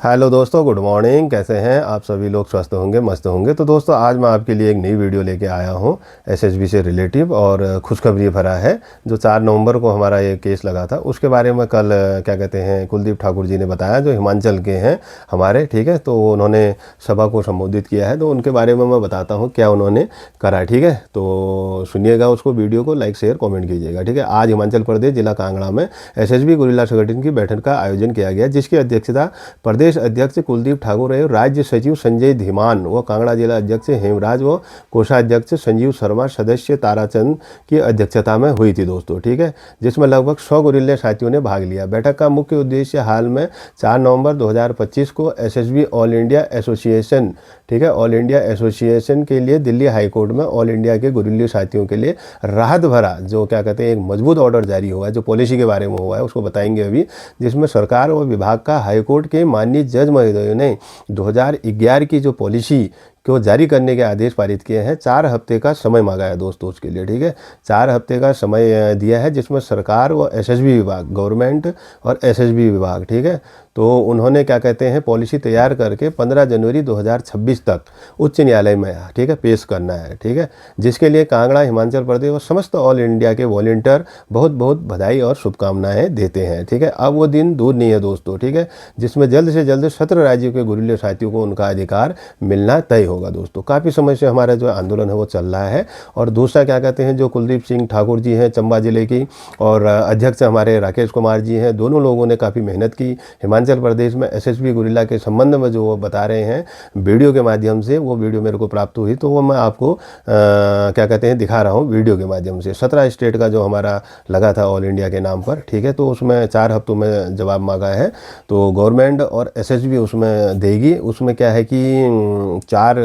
Hello दोस्तों, good morning. कैसे हैं आप सभी लोग? स्वस्थ होंगे, मस्त होंगे। तो दोस्तों, आज मैं आपके लिए एक नई वीडियो लेके आया हूं एसएसबी से रिलेटिव, और खुशखबरी भरा है। जो 4 नवंबर को हमारा ये केस लगा था, उसके बारे में कल क्या कहते हैं कुलदीप ठाकुर जी ने बताया, जो हिमाचल के हैं हमारे, ठीक है। तो उन्होंने सभा को संबोधित किया है, तो उनके बारे में मैं बताता हूँ क्या उन्होंने करा, ठीक है। तो सुनिएगा उसको, वीडियो को लाइक शेयर कॉमेंट कीजिएगा, ठीक है। आज हिमाचल प्रदेश जिला कांगड़ा में एसएसबी गुरिल्ला संगठन की बैठक का आयोजन किया गया, जिसकी अध्यक्षता प्रदेश अध्यक्ष कुलदीप ठाकुर एवं राज्य सचिव संजय धीमान व कांगड़ा जिला अध्यक्ष हेमराज व कोषाध्यक्ष संजीव शर्मा सदस्य ताराचंद की अध्यक्षता में हुई थी दोस्तों, ठीक है। जिसमें लगभग 100 गुरिल्ला साथियों ने भाग लिया। बैठक का मुख्य उद्देश्य हाल में 4 नवंबर 2025 को एसएसबी ऑल इंडिया एसोसिएशन, ठीक है, ऑल इंडिया एसोसिएशन के लिए दिल्ली हाईकोर्ट में ऑल इंडिया के गुरिल्ला साथियों के लिए राहत भरा, जो क्या कहते हैं एक मजबूत ऑर्डर जारी हुआ है, जो पॉलिसी के बारे में हुआ है उसको बताएंगे अभी। जिसमें सरकार व विभाग का हाईकोर्ट के माननीय जज महोदयों ने 2011 की जो पॉलिसी को जारी करने के आदेश पारित किए हैं। 4 हफ्ते का समय मांगा है दोस्तों उसके लिए, ठीक है। 4 हफ्ते का समय दिया है, जिसमें सरकार व एसएसबी विभाग, गवर्नमेंट और एसएसबी विभाग, ठीक है। तो उन्होंने क्या कहते हैं पॉलिसी तैयार करके 15 जनवरी 2026 तक उच्च न्यायालय में, ठीक है, पेश करना है, ठीक है। जिसके लिए कांगड़ा, हिमाचल प्रदेश और समस्त ऑल इंडिया के वॉलंटियर बहुत बहुत बधाई और शुभकामनाएं देते हैं, ठीक है। अब वो दिन दूर नहीं है दोस्तों, ठीक है, जिसमें जल्द से जल्द 17 राज्यों के गुरिल्ला साथियों को उनका अधिकार मिलना तय होगा दोस्तों। काफ़ी समय से हमारा जो आंदोलन है वो चल रहा है। और दूसरा क्या कहते हैं, जो कुलदीप सिंह ठाकुर जी हैं चंबा जिले की, और अध्यक्ष हमारे राकेश कुमार जी हैं, दोनों लोगों ने काफ़ी मेहनत की। हिमाचल प्रदेश में एसएसबी गुरिल्ला के संबंध में जो वो बता रहे हैं वीडियो के माध्यम से, वो वीडियो मेरे को प्राप्त हुई, तो वो मैं आपको क्या कहते हैं दिखा रहा हूँ वीडियो के माध्यम से। 17 स्टेट का जो हमारा लगा था ऑल इंडिया के नाम पर, ठीक है। तो उसमें 4 हफ्तों में जवाब मांगा है, तो गवर्नमेंट और एसएसबी उसमें देगी। उसमें क्या है कि 4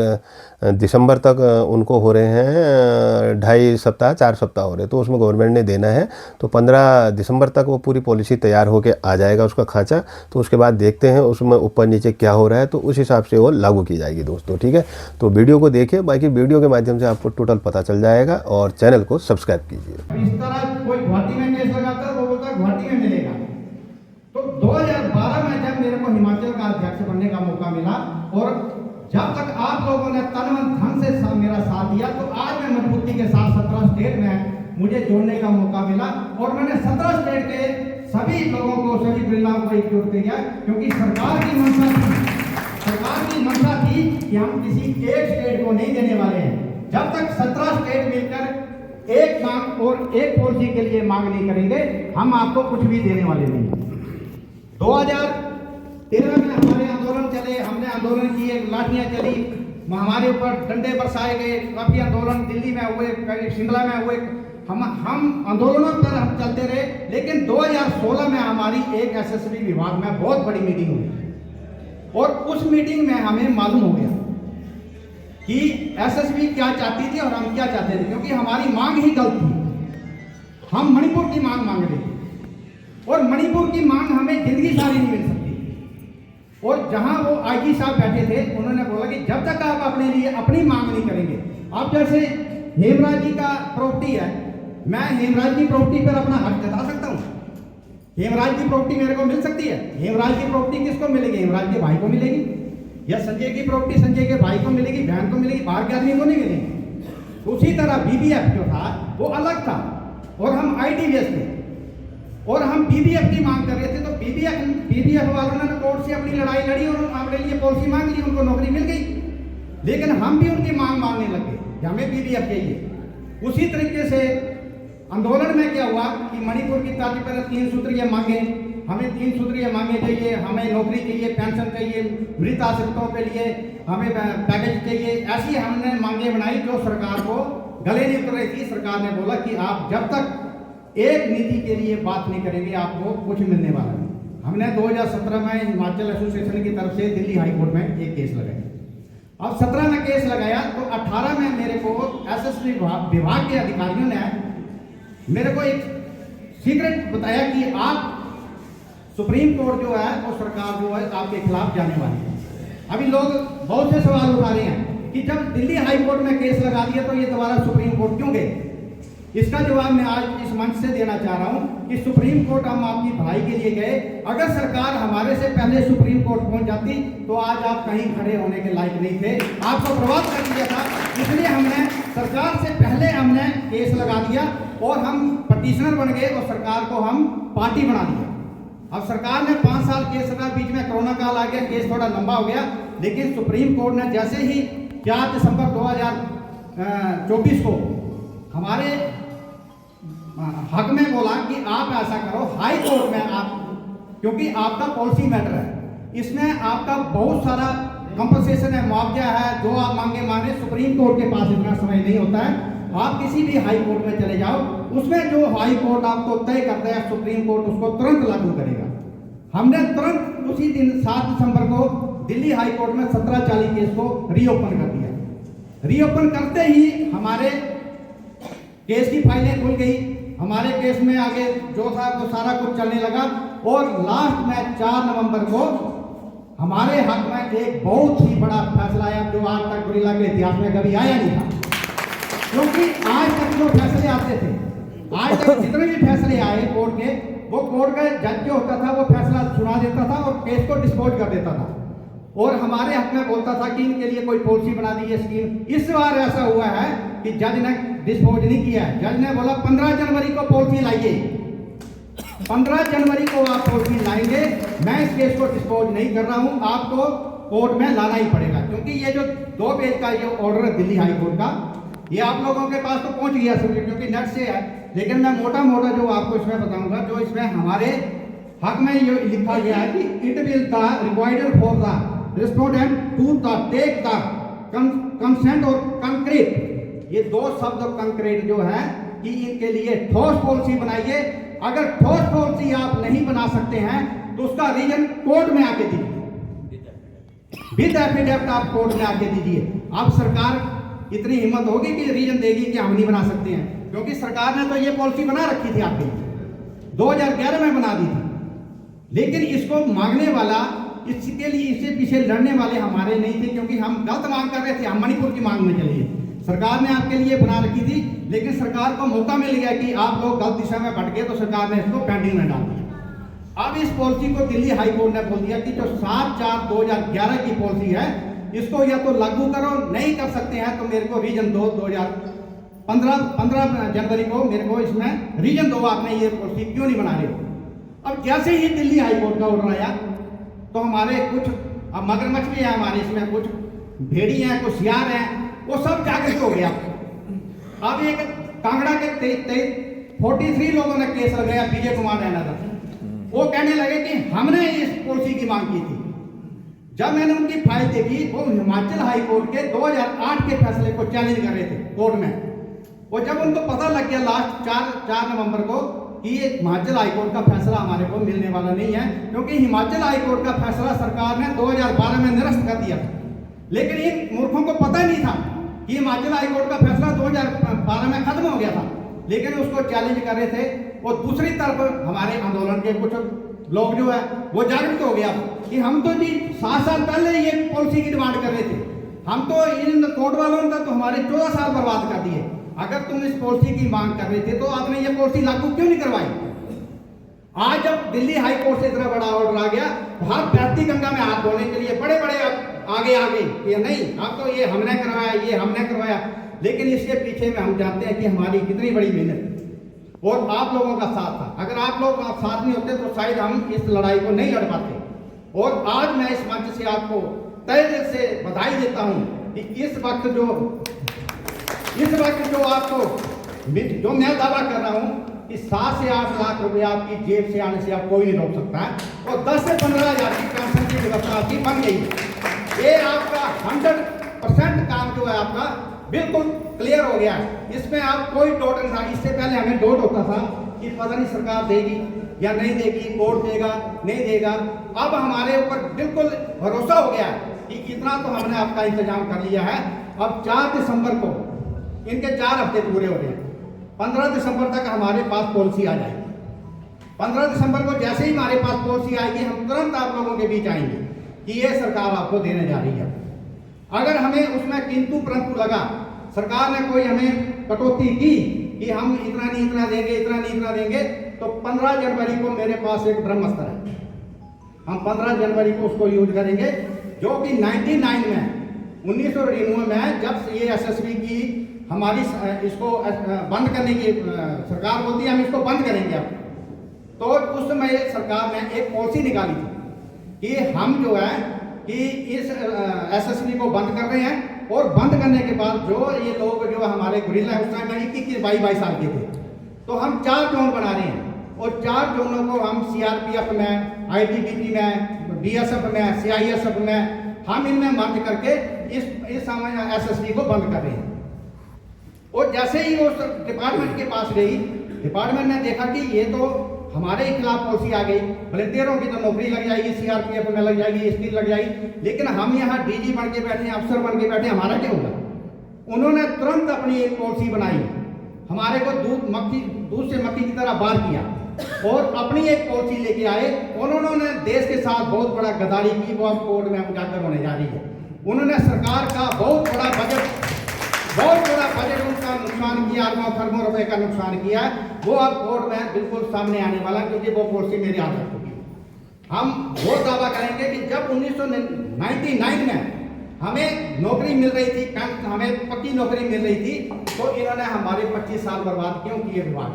दिसंबर तक उनको हो रहे हैं 2.5 सप्ताह, 4 सप्ताह हो रहे हैं, तो उसमें गवर्नमेंट ने देना है। तो 15 दिसंबर तक वो पूरी पॉलिसी तैयार होकर आ जाएगा उसका खांचा। तो उसके बाद देखते हैं उसमें ऊपर नीचे क्या हो रहा है, तो उस हिसाब से वो लागू की जाएगी दोस्तों, ठीक है। तो वीडियो को देखिए, बाकी वीडियो के माध्यम से आपको टोटल पता चल जाएगा, और चैनल को सब्सक्राइब कीजिए। इस तरह कोई गुवाहाटी में केस लगाता है, वो बोलता है गुवाहाटी में मिलेगा। तो 2012 में जब मेरे को हिमाचल का अध्यक्ष बनने का मौका मिला, और जब तक आप लोगों ने तन मन धन से मेरा साथ दिया, तो आज मैं मजबूती के साथ 17 स्टेट में मुझे जोड़ने का मौका मिला। और मैंने 17 स्टेट के सभी लोगों को, सभी गुरिल्लाओं को एकजुट किया, क्योंकि सरकार की मंशा थी कि हम किसी एक स्टेट को नहीं देने वाले हैं। जब तक 17 स्टेट मिलकर एक मांग और एक पॉलिसी के लिए मांग नहीं करेंगे, हम आपको कुछ भी देने वाले नहीं। 2013 में हमारे आंदोलन चले, हमने आंदोलन किए, लाठियां चली, हमारे ऊपर डंडे बरसाए गए, काफी आंदोलन दिल्ली में हुए, कहीं शिमला में हुए। हम आंदोलनों पर हम चलते रहे। लेकिन 2016 में हमारी एक एसएसबी विभाग में बहुत बड़ी मीटिंग हुई, और उस मीटिंग में हमें मालूम हो गया कि एसएसबी क्या चाहती थी और हम क्या चाहते थे, क्योंकि हमारी मांग ही गलत थी। हम मणिपुर की मांग मांग रहे थे, और मणिपुर की मांग हमें जिंदगी सारी नहीं मिल सकती। और जहां वो आईजी साहब बैठे थे, उन्होंने बोला कि जब तक आप अपने लिए अपनी मांग नहीं करेंगे, आप जैसे हेमराज जी का प्रॉपर्टी है, मैं हेमराज की प्रॉपर्टी पर अपना हक जता सकता हूँ। हेमराज की प्रॉपर्टी मेरे को मिल सकती है। हेमराज की प्रॉपर्टी किसको मिलेगी? हेमराज के भाई को मिलेगी, या संजय की प्रॉपर्टी संजय के भाई को मिलेगी, बहन को मिलेगी, बाहर के आदमी को नहीं मिलेगी। उसी तरह बीबीएफ जो था वो अलग था, और हम आईटीवीएस थे, और हम बीबीएफ की मांग कर रहे थे। तो बीबीएफ वालों ने कोर्ट से अपनी लड़ाई लड़ी और अपने लिए पॉलिसी मांग ली, उनको नौकरी मिल गई। लेकिन हम भी उनकी मांग मांगने लगे कि हमें बीबीएफ चाहिए। उसी तरीके से आंदोलन में क्या हुआ कि मणिपुर की तर्ज पर 3 सूत्रीय मांगे, हमें 3 सूत्रीय मांगे चाहिए, हमें नौकरी चाहिए, पेंशन चाहिए, मृत आश्रितों के लिए हमें पैकेज चाहिए। ऐसी हमने मांगे बनाई जो सरकार को गले नहीं उतर रही थी। सरकार ने बोला कि आप जब तक एक नीति के लिए बात नहीं करेंगे, आपको कुछ मिलने वाला नहीं। हमने 2017 में हिमाचल एसोसिएशन की तरफ से दिल्ली हाईकोर्ट में एक केस लगाया। अब 17 में केस लगाया, तो 18 में मेरे को एसएसबी विभाग के अधिकारियों ने मेरे को एक सीक्रेट बताया कि आप सुप्रीम कोर्ट जो है, वो सरकार जो है आपके खिलाफ जाने वाली है। अभी लोग बहुत से सवाल उठा रहे हैं कि जब दिल्ली हाई कोर्ट में केस लगा दिया, तो ये दोबारा सुप्रीम कोर्ट क्यों गए? इसका जवाब मैं आज इस मंच से देना चाह रहा हूं कि सुप्रीम कोर्ट हम आपकी भलाई के लिए गए। अगर सरकार हमारे से पहले सुप्रीम कोर्ट पहुंच जाती तो आज आप कहीं खड़े होने के लायक नहीं थे, आपको बर्बाद कर दिया था। इसलिए हमने सरकार से पहले हमने केस लगा दिया और हम पटिशनर बन गए और सरकार को हम पार्टी बना दिया। अब सरकार ने 5 साल केस लगा, बीच में कोरोना काल आ गया, केस थोड़ा लंबा हो गया, लेकिन सुप्रीम कोर्ट ने जैसे ही 4 दिसंबर 2024 को हमारे हक में बोला कि आप ऐसा करो, हाई कोर्ट में आप, क्योंकि आपका पॉलिसी मैटर है, इसमें आपका बहुत सारा कंपनसेशन है, मुआवजा है, जो आप मांगे। सुप्रीम कोर्ट के पास इतना समय नहीं होता है, आप किसी भी हाई कोर्ट में चले जाओ, उसमें जो हाई कोर्ट आपको तय करता है सुप्रीम कोर्ट उसको तुरंत लागू करेगा। हमने तुरंत उसी दिन 7 दिसंबर को दिल्ली हाई कोर्ट में 1740 केस को रीओपन कर दिया। रीओपन करते ही हमारे केस की फाइलें खुल गई, हमारे केस में आगे जो था तो सारा कुछ चलने लगा और लास्ट में 4 नवंबर को हमारे हक में एक बहुत ही बड़ा फैसला आया जो आज तक गुरिल्ला के इतिहास में कभी आया नहीं था। क्योंकि आज तक जो फैसले आते थे, आज तक जितने भी फैसले आए कोर्ट के, वो कोर्ट का जज जो होता था वो फैसला सुना देता था और केस को डिस्पोज कर देता था और हमारे हक में बोलता था कि इनके लिए कोई पॉलिसी बना दी स्कीम। इस बार ऐसा हुआ है कि जज ने डिस्पोज नहीं किया है, जज ने बोला 15 जनवरी को पॉलिसी लाइए, 15 जनवरी को आप पॉलिसी लाएंगे, मैं इस केस को डिस्पोज नहीं कर रहा हूं, आपको कोर्ट में लाना ही पड़ेगा। क्योंकि ये जो 2 पेज का ये ऑर्डर है दिल्ली हाई कोर्ट का, ये आप लोगों के पास तो पहुंच गया सभी, क्योंकि नेट से है, लेकिन मैं मोटा मोटा जो आपको इसमें बताऊंगा, जो इसमें हमारे हक में ये लिखा गया है कि it will the required for the respondent to the take the consent और कंक्रीट, ये 2 शब्द कंक्रीट जो है कि इनके लिए ठोस पॉलिसी बनाइए। अगर ठोस पॉलिसी आप नहीं बना सकते हैं तो उसका रीजन कोर्ट में आके दीजिए, विद एफिडेविट आप कोर्ट में आके दीजिए। अब सरकार इतनी हिम्मत होगी कि रीजन देगी कि हम नहीं बना सकते हैं, क्योंकि सरकार ने तो ये पॉलिसी बना रखी थी आपके लिए, 2011 में बना दी थी, लेकिन इसको मांगने वाला, इसके लिए इससे पीछे लड़ने वाले हमारे नहीं थे, क्योंकि हम गलत मांग कर रहे थे, हम मणिपुर की मांग में चलिए। सरकार ने आपके लिए बना रखी थी, लेकिन सरकार को मौका मिल गया कि आप लोग गलत दिशा में भटके, तो सरकार ने इसको पेंडिंग में डाल दिया। अब इस पॉलिसी को दिल्ली हाई कोर्ट ने बोल दिया कि जो 7/4/2011 की पॉलिसी है, इसको या तो लागू करो, नहीं कर सकते हैं तो मेरे को रीजन दो, 15 जनवरी को मेरे को इसमें रीजन दो, आपने ये पॉलिसी क्यों नहीं बना रहे हो। अब जैसे ही दिल्ली हाई कोर्ट का ऑर्डर आया तो हमारे कुछ, अब मगरमच्छ भी है हमारे इसमें, कुछ भेड़ी हैं, कुछ सियार हैं, वो सब जागृत हो गया। अब एक कांगड़ा के 43 लोगों ने केस लगाया विजय कुमार रैना का, वो कहने लगे कि हमने इस पॉलिसी की मांग की थी। जब मैंने उनकी फाइल देखी, वो हिमाचल हाई कोर्ट के 2008 के फैसले को चैलेंज कर रहे थे कोर्ट में, और जब उनको पता लग गया लास्ट 4 नवंबर को कि ये हिमाचल हाई कोर्ट का फैसला हमारे को मिलने वाला नहीं है, क्योंकि हिमाचल हाई कोर्ट का फैसला सरकार ने 2012 में निरस्त कर दिया था, लेकिन इन मूर्खों को पता नहीं था कि हिमाचल हाई कोर्ट का फैसला 2012 में खत्म हो गया था, लेकिन उसको चैलेंज कर रहे थे। और दूसरी तरफ हमारे आंदोलन के कुछ लोग जो है वो जागरूक हो गया कि हम तो जी 7 साल पहले ये पॉलिसी की डिमांड कर रहे थे, हम तो इन कोर्ट वालों ने तो हमारे 14 साल बर्बाद कर दिए। अगर तुम इस पॉलिसी की मांग कर रहे थे तो आपने ये पॉलिसी लागू क्यों नहीं करवाई। आज जब दिल्ली हाई कोर्ट से इतना बड़ा ऑर्डर आ गया, वहां बहती गंगा में हाथ धोने के लिए बड़े बड़े आगे ये नहीं, अब तो ये हमने करवाया, ये हमने करवाया, लेकिन इसके पीछे में हम जानते हैं कि हमारी कितनी बड़ी मेहनत और आप लोगों का साथ था। अगर आप लोग साथ नहीं होते तो शायद हम इस लड़ाई को नहीं लड़ पाते। और आज मैं इस मंच से आपको तहे दिल से बधाई देता हूं कि इस वक्त जो आपको जो मैं दावा कर रहा हूं कि 7 से 8 लाख रुपया आपकी जेब से आने से आप कोई नहीं रोक सकता है, और 10 से 15 हज़ार की पेंशन की व्यवस्था आपकी बन गई है। ये आपका 100% काम जो है आपका बिल्कुल क्लियर हो गया है, इसमें आप कोई डाउट नहीं था। इससे पहले हमें डाउट होता था कि पता नहीं सरकार देगी या नहीं देगी, कोर्ट देगा नहीं देगा। अब हमारे ऊपर बिल्कुल भरोसा हो गया कि इतना तो हमने आपका इंतजाम कर लिया है। अब 4 दिसंबर को इनके 4 हफ्ते पूरे हो गए, 15 दिसंबर तक हमारे पास पॉलिसी आ जाएगी। 15 दिसंबर को जैसे ही हमारे पास पॉलिसी आएगी, हम तुरंत आप लोगों के बीच आएंगे कि ये सरकार आपको देने जा रही है। अगर हमें उसमें किंतु परंतु लगा, सरकार ने कोई हमें कटौती की, कि हम इतना नहीं इतना देंगे, इतना नहीं इतना देंगे, तो 15 जनवरी को मेरे पास एक ब्रह्मास्त्र है, हम 15 जनवरी को उसको यूज करेंगे, जो कि 99 में 1999 में जब ये एसएसबी की हमारी इसको बंद करने की सरकार बोलती है हम इसको बंद करेंगे अब, तो उस समय सरकार ने एक पॉलिसी निकाली थी कि हम जो है कि इस एसएसबी को बंद कर रहे हैं, और बंद करने के बाद जो ये लोग जो हमारे गुरिल्ला है, उस टाइम में 21-22 साल के थे, तो हम 4 जोन बना रहे हैं, और 4 जोनों को हम सीआरपीएफ में, आईटीबीपी में, बीएसएफ में, सीआईएसएफ में, हम इनमें मर्ज करके इस समय एसएसबी को बंद कर रहे हैं। और जैसे ही वो डिपार्टमेंट के पास गई, डिपार्टमेंट ने देखा कि ये तो हमारे खिलाफ पॉलिसी आ गई, वॉलंटियरों की तो नौकरी लग जाएगी, सीआरपीएफ में लग जाएगी, एसपी लग जाएगी, लेकिन हम यहाँ डीजी बन के बैठे, अफसर बन के बैठे, हमारा क्या होगा। उन्होंने तुरंत अपनी एक पॉलिसी बनाई, हमारे को दूध से मक्खी की तरह बार किया, और अपनी एक पॉलिसी लेके आए। उन्होंने देश के साथ बहुत बड़ा गद्दारी की, वो अब कोर्ट में उजागर होने जा रही है। उन्होंने सरकार का बहुत बड़ा बजट उनका नुकसान किया, अरबों खरबों रुपए का नुकसान किया, वो अब कोर्ट में बिल्कुल सामने आने वाला, क्योंकि वो पॉलिसी मेरी हाथ रख चुकी है। हम वो दावा करेंगे कि जब 1999 में हमें नौकरी मिल रही थी, हमें पक्की नौकरी मिल रही थी, तो इन्होंने हमारे 25 साल बर्बाद क्यों किए विभाग।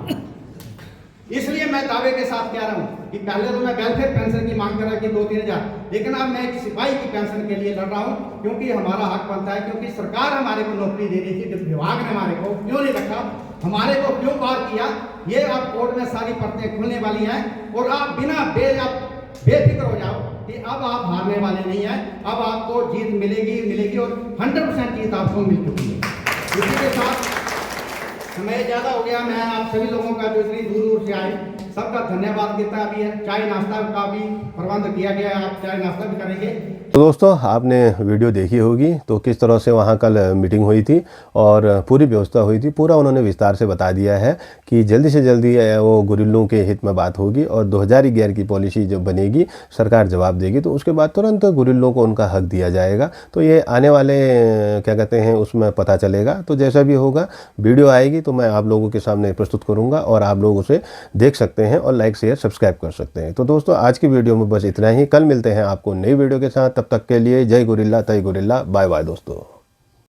इसलिए मैं दावे के साथ कह रहा हूं कि पहले तो मैं वेलफेयर पेंशन की मांग कर रहा कि 2-3 हज़ार, लेकिन अब मैं एक सिपाही की पेंशन के लिए लड़ रहा हूं, क्योंकि हमारा हक बनता है, क्योंकि सरकार हमारे को नौकरी दे रही थी, विभाग ने हमारे को क्यों नहीं रखा, हमारे को क्यों बार किया। ये अब कोर्ट में सारी परतें खुलने वाली हैं, और आप बिना बेफिक्र हो जाओ कि अब आप हारने वाले नहीं हैं, अब आपको जीत मिलेगी, और 100% जीत आपको मिल चुकी है। इसी के साथ समय ज़्यादा हो गया, मैं आप सभी लोगों का जो इतनी दूर से आए सबका धन्यवाद देता। अभी चाय नाश्ता का भी प्रबंध किया गया है, आप चाय नाश्ता भी करेंगे। तो दोस्तों आपने वीडियो देखी होगी तो किस तरह से वहाँ कल मीटिंग हुई थी और पूरी व्यवस्था हुई थी, पूरा उन्होंने विस्तार से बता दिया है कि जल्दी से जल्दी वो गुरिल्लों के हित में बात होगी, और 2011 की पॉलिसी जब बनेगी, सरकार जवाब देगी, तो उसके बाद तुरंत गुरिल्लों को उनका हक दिया जाएगा। तो ये आने वाले क्या कहते हैं उसमें पता चलेगा। तो जैसा भी होगा वीडियो आएगी तो मैं आप लोगों के सामने प्रस्तुत करूँगा, और आप लोग उसे देख सकते हैं और लाइक शेयर सब्सक्राइब कर सकते हैं। तो दोस्तों आज की वीडियो में बस इतना ही, कल मिलते हैं आपको नई वीडियो के साथ। तब तक के लिए जय गुरिल्ला, तय गुरिल्ला, बाय बाय दोस्तों।